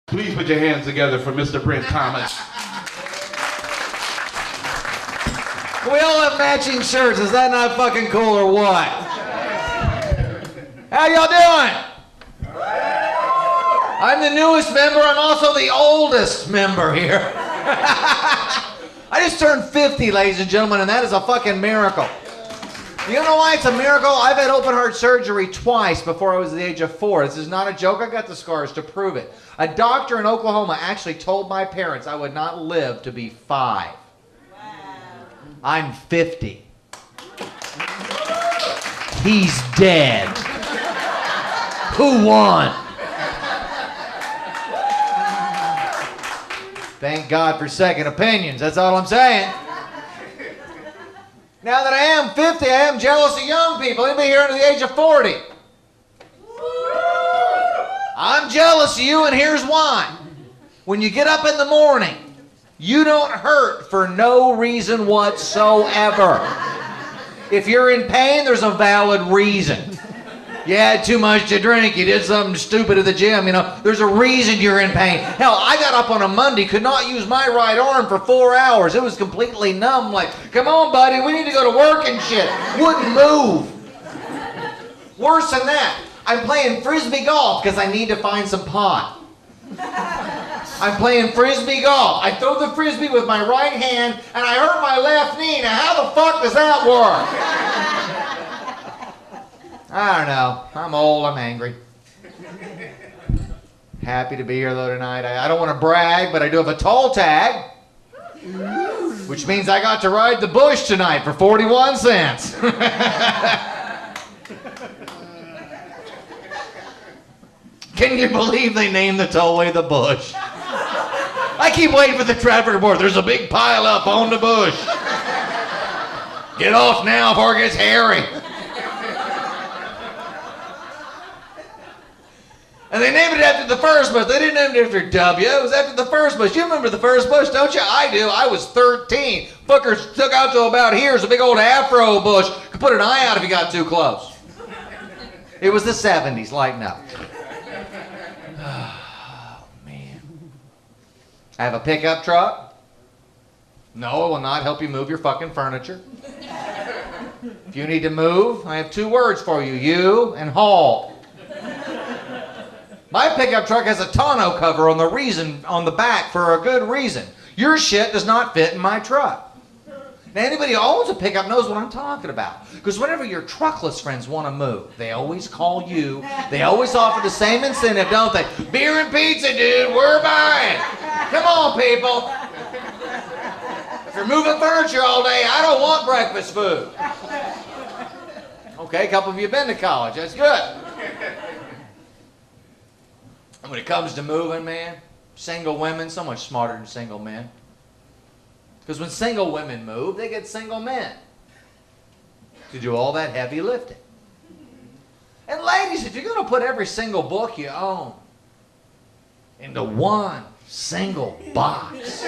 Please put your hands together for Mr. Brent Thomas. We all have matching shirts. Is that not fucking cool or what? How y'all doing? I'm the newest member. I'm also the oldest member here. I just turned 50, ladies and gentlemen, and that is a fucking miracle. You know why it's a miracle? I've had open heart surgery twice before I was the age of 4. This is not a joke. I got the scars to prove it. A doctor in Oklahoma actually told my parents I would not live to be 5. I'm 50. He's dead. Who won? Thank God for second opinions. That's all I'm saying. Now that I am 50, I am jealous of young people. Anybody here under the age of 40? I'm jealous of you, and here's why. When you get up in the morning, you don't hurt for no reason whatsoever. If you're in pain, there's a valid reason. You had too much to drink, you did something stupid at the gym, you know, there's a reason you're in pain. Hell, I got up on a Monday, could not use my right arm for 4 hours. It was completely numb, like, come on, buddy, we need to go to work and shit. Wouldn't move. Worse than that, I'm playing frisbee golf because I need to find some pot. I'm playing frisbee golf. I throw the frisbee with my right hand and I hurt my left knee. Now how the fuck does that work? I don't know. I'm old, I'm angry. Happy to be here though tonight. I don't want to brag, but I do have a toll tag. Which means I got to ride the bush tonight for 41 cents. Can you believe they named the tollway the Bush? I keep waiting for the traffic report. There's a big pile up on the bush. Get off now before it gets hairy. And they named it after the first bush. They didn't name it after W. It was after the first bush. You remember the first bush, don't you? I do. I was 13. Fuckers took out to about here. It's a big old afro bush. Could put an eye out if you got too close. It was the 70s. Lighten up. Oh, man. I have a pickup truck. No, it will not help you move your fucking furniture. If you need to move, I have 2 words for you. You and haul. My pickup truck has a tonneau cover on the back for a good reason. Your shit does not fit in my truck. Now anybody who owns a pickup knows what I'm talking about. Because whenever your truckless friends want to move, they always call you. They always offer the same incentive, don't they? Beer and pizza, dude, we're buying. Come on, people. If you're moving furniture all day, I don't want breakfast food. Okay, a couple of you have been to college. That's good. And when it comes to moving, man, single women, so much smarter than single men. Because when single women move, they get single men to do all that heavy lifting. And ladies, if you're going to put every single book you own into one single box,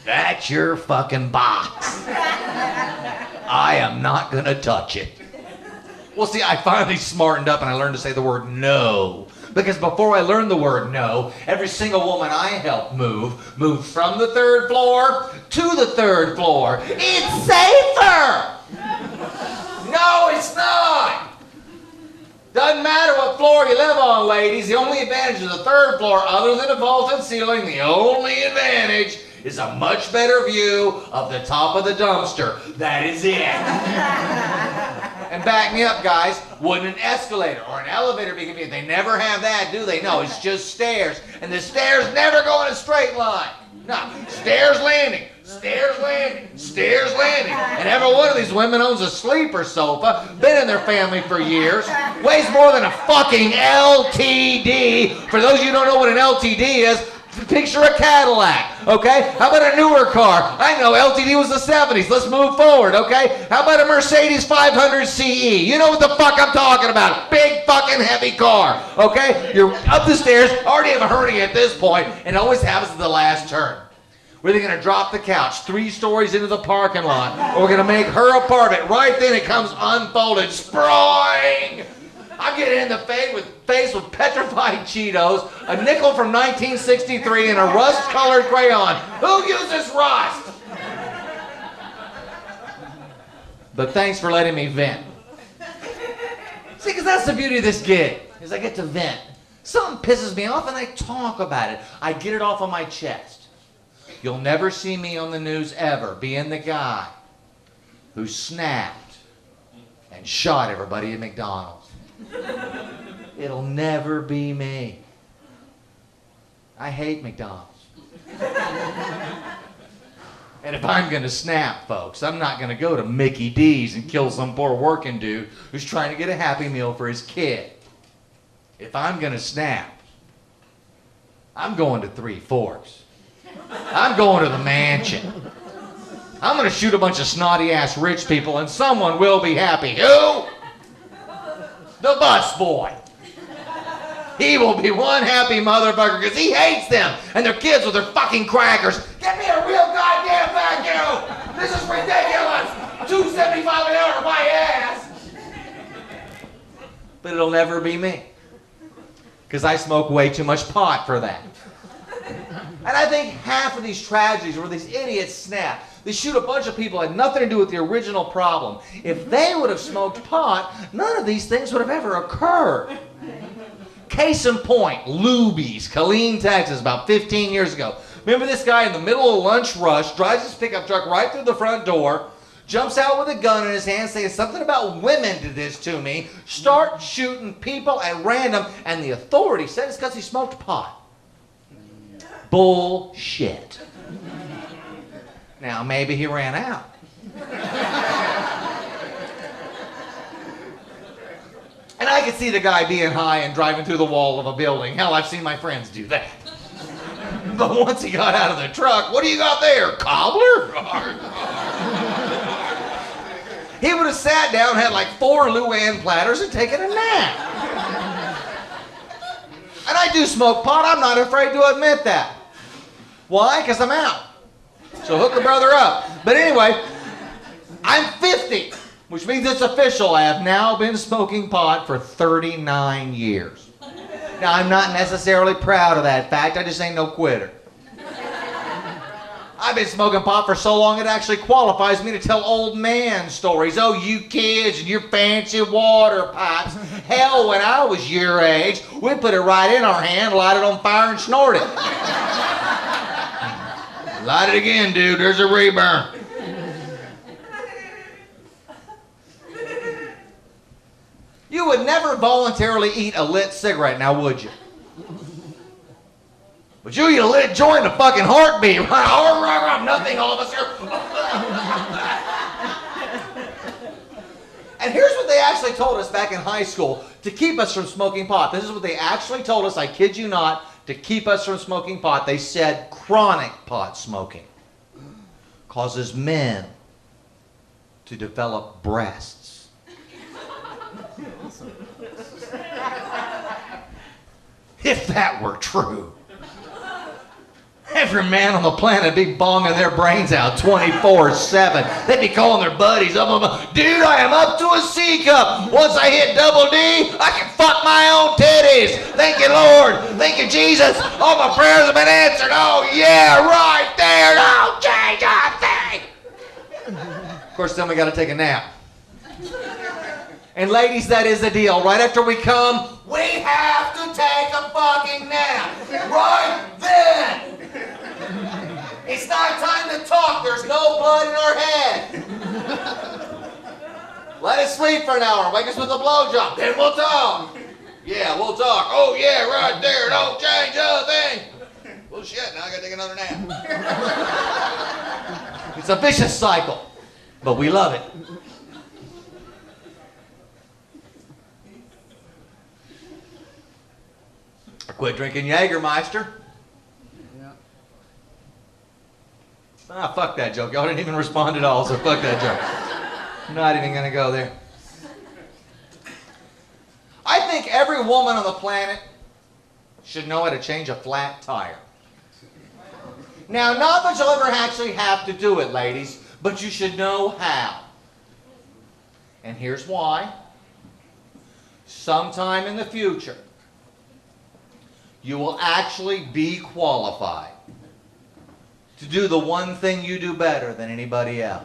that's your fucking box. I am not going to touch it. Well, see, I finally smartened up and I learned to say the word no. Because before I learned the word no, every single woman I helped moved from the 3rd floor to the 3rd floor. It's safer! No, it's not! Doesn't matter what floor you live on, ladies. The only advantage of the 3rd floor, other than a vaulted ceiling, the only advantage is a much better view of the top of the dumpster. That is it. And back me up, guys. Wouldn't an escalator or an elevator be convenient? They never have that, do they? No, it's just stairs. And the stairs never go in a straight line. No, stairs landing, stairs landing, stairs landing. And every one of these women owns a sleeper sofa, been in their family for years, weighs more than a fucking LTD. For those of you who don't know what an LTD is, picture a Cadillac, okay? How about a newer car? I know LTD was the 70s. Let's move forward, okay? How about a Mercedes 500 CE? You know what the fuck I'm talking about. Big fucking heavy car, okay? You're up the stairs, already have a hernia at this point, and it always happens at the last turn. We're either going to drop the couch 3 stories into the parking lot, or we're going to make her a part of it. Right then it comes unfolded, sprawling. I'm getting in the face with petrified Cheetos, a nickel from 1963, and a rust-colored crayon. Who uses rust? But thanks for letting me vent. See, because that's the beauty of this gig, is I get to vent. Something pisses me off and I talk about it. I get it off of my chest. You'll never see me on the news ever being the guy who snapped and shot everybody at McDonald's. It'll never be me. I hate McDonald's. And if I'm going to snap, folks, I'm not going to go to Mickey D's and kill some poor working dude who's trying to get a Happy Meal for his kid. If I'm going to snap, I'm going to Three Forks. I'm going to the mansion. I'm going to shoot a bunch of snotty-ass rich people and someone will be happy. Who? The busboy. He will be one happy motherfucker because he hates them and their kids with their fucking crackers. Get me a real goddamn vacuum. This is ridiculous. $2.75 an hour, my ass. But it'll never be me because I smoke way too much pot for that. And I think half of these tragedies where these idiots snap, they shoot a bunch of people had nothing to do with the original problem. If they would have smoked pot, none of these things would have ever occurred. Case in point, Luby's, Killeen, Texas, about 15 years ago. Remember this guy in the middle of lunch rush, drives his pickup truck right through the front door, jumps out with a gun in his hand, saying something about women did this to me, start shooting people at random, and the authority said it's because he smoked pot. Bullshit. Now, maybe he ran out. And I could see the guy being high and driving through the wall of a building. Hell, I've seen my friends do that. But once he got out of the truck, what do you got there? Cobbler? He would have sat down, had like 4 Luann platters, and taken a nap. And I do smoke pot. I'm not afraid to admit that. Why? Because I'm out. So hook a brother up. But anyway, I'm 50, which means it's official. I have now been smoking pot for 39 years. Now, I'm not necessarily proud of that fact. I just ain't no quitter. I've been smoking pot for so long it actually qualifies me to tell old man stories. Oh, you kids and your fancy water pipes. Hell, when I was your age, we put it right in our hand, light it on fire, and snort it. Light it again, dude. There's a reburn. You would never voluntarily eat a lit cigarette, now would you? But you eat a lit joint in a fucking heartbeat. Nothing, all of us here. And here's what they actually told us back in high school to keep us from smoking pot. This is what they actually told us, I kid you not, to keep us from smoking pot. They said chronic pot smoking causes men to develop breasts. If that were true, every man on the planet would be bonging their brains out 24/7. They'd be calling their buddies up. Dude, I am up to a C cup. Once I hit double D, I can fuck my own titties. Thank you, Lord. Thank you, Jesus. All my prayers have been answered. Oh, yeah, right there. Oh, change a thing. Of course, then we got to take a nap. And ladies, that is the deal. Right after we come, we have to take a fucking nap. Right then. It's not time to talk. There's no blood in our head. Let us sleep for an hour. Wake us with a blowjob. Then we'll talk. Yeah, we'll talk. Oh, yeah, right there. Don't change a thing. Well, shit, now I gotta take another nap. It's a vicious cycle, but we love it. I quit drinking Jägermeister. Ah, fuck that joke. Y'all didn't even respond at all, so fuck that joke. I'm not even going to go there. I think every woman on the planet should know how to change a flat tire. Now, not that you'll ever actually have to do it, ladies, but you should know how. And here's why. sometime in the future, you will actually be qualified to do the one thing you do better than anybody else.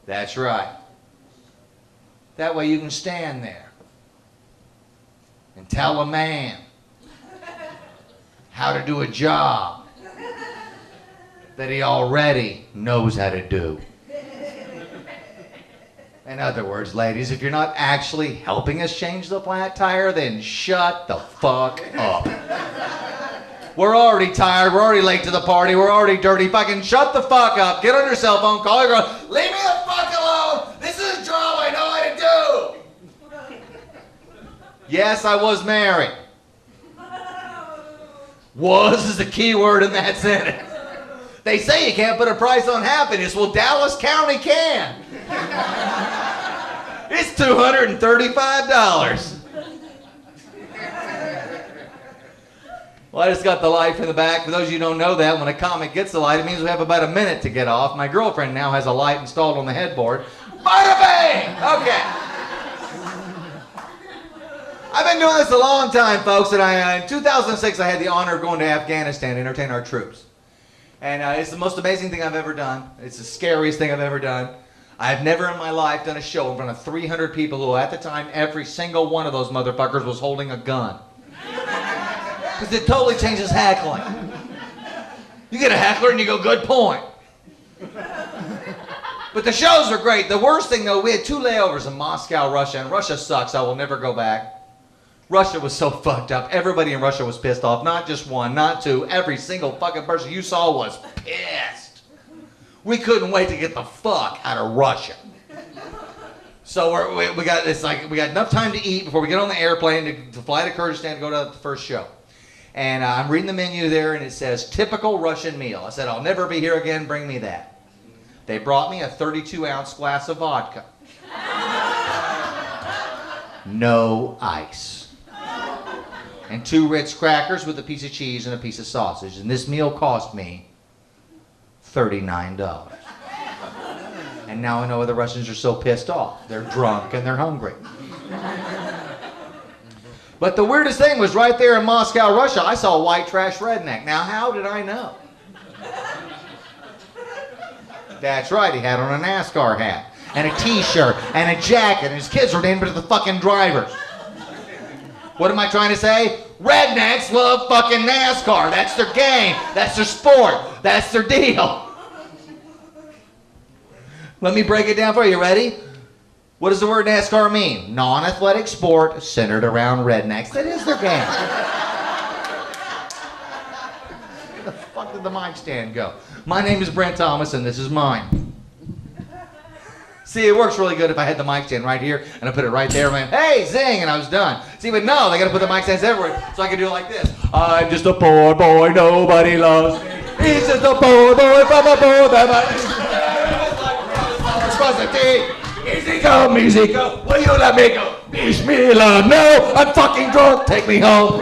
That's right. That way you can stand there and tell a man how to do a job that he already knows how to do. In other words, ladies, if you're not actually helping us change the flat tire, then shut the fuck up. We're already tired, we're already late to the party, we're already dirty. Fucking shut the fuck up, get on your cell phone, call your girl, leave me the fuck alone, this is a job I know how to do. Yes, I was married. Was is the key word in that sentence. They say you can't put a price on happiness. Well, Dallas County can. It's $235. Well, I just got the light from the back. For those of you who don't know that, when a comic gets the light, it means we have about a minute to get off. My girlfriend now has a light installed on the headboard. Bada bang! Okay. I've been doing this a long time, folks, and in 2006 I had the honor of going to Afghanistan to entertain our troops. And it's the most amazing thing I've ever done. It's the scariest thing I've ever done. I've never in my life done a show in front of 300 people who at the time, every single one of those motherfuckers was holding a gun. Because it totally changes heckling. You get a heckler and you go, good point. But the shows are great. The worst thing though, we had 2 layovers in Moscow, Russia, and Russia sucks. I will never go back. Russia was so fucked up. Everybody in Russia was pissed off. Not just one, not two. Every single fucking person you saw was pissed. We couldn't wait to get the fuck out of Russia. So we got enough time to eat before we get on the airplane to fly to Kyrgyzstan to go to the first show. And I'm reading the menu there, and it says, typical Russian meal. I said, I'll never be here again, bring me that. They brought me a 32-ounce glass of vodka. No ice. And 2 Ritz crackers with a piece of cheese and a piece of sausage. And this meal cost me $39. And now I know why the Russians are so pissed off. They're drunk and they're hungry. But the weirdest thing was right there in Moscow, Russia, I saw a white trash redneck. Now, how did I know? That's right, he had on a NASCAR hat, and a t-shirt, and a jacket, and his kids were named after the fucking drivers. What am I trying to say? Rednecks love fucking NASCAR. That's their game. That's their sport. That's their deal. Let me break it down for you. Ready? What does the word NASCAR mean? Non-athletic sport centered around rednecks. That is their game. Where the fuck did the mic stand go? My name is Brent Thomas, and this is mine. See, it works really good if I had the mic stand right here, and I put it right there, and I went, hey, zing, and I was done. See, but no, they got to put the mic stands everywhere, so I can do it like this. I'm just a poor boy, nobody loves me. He's just a poor boy from a poor family. Easy come, will you let me go? Bismillah, no, I'm fucking drunk, take me home.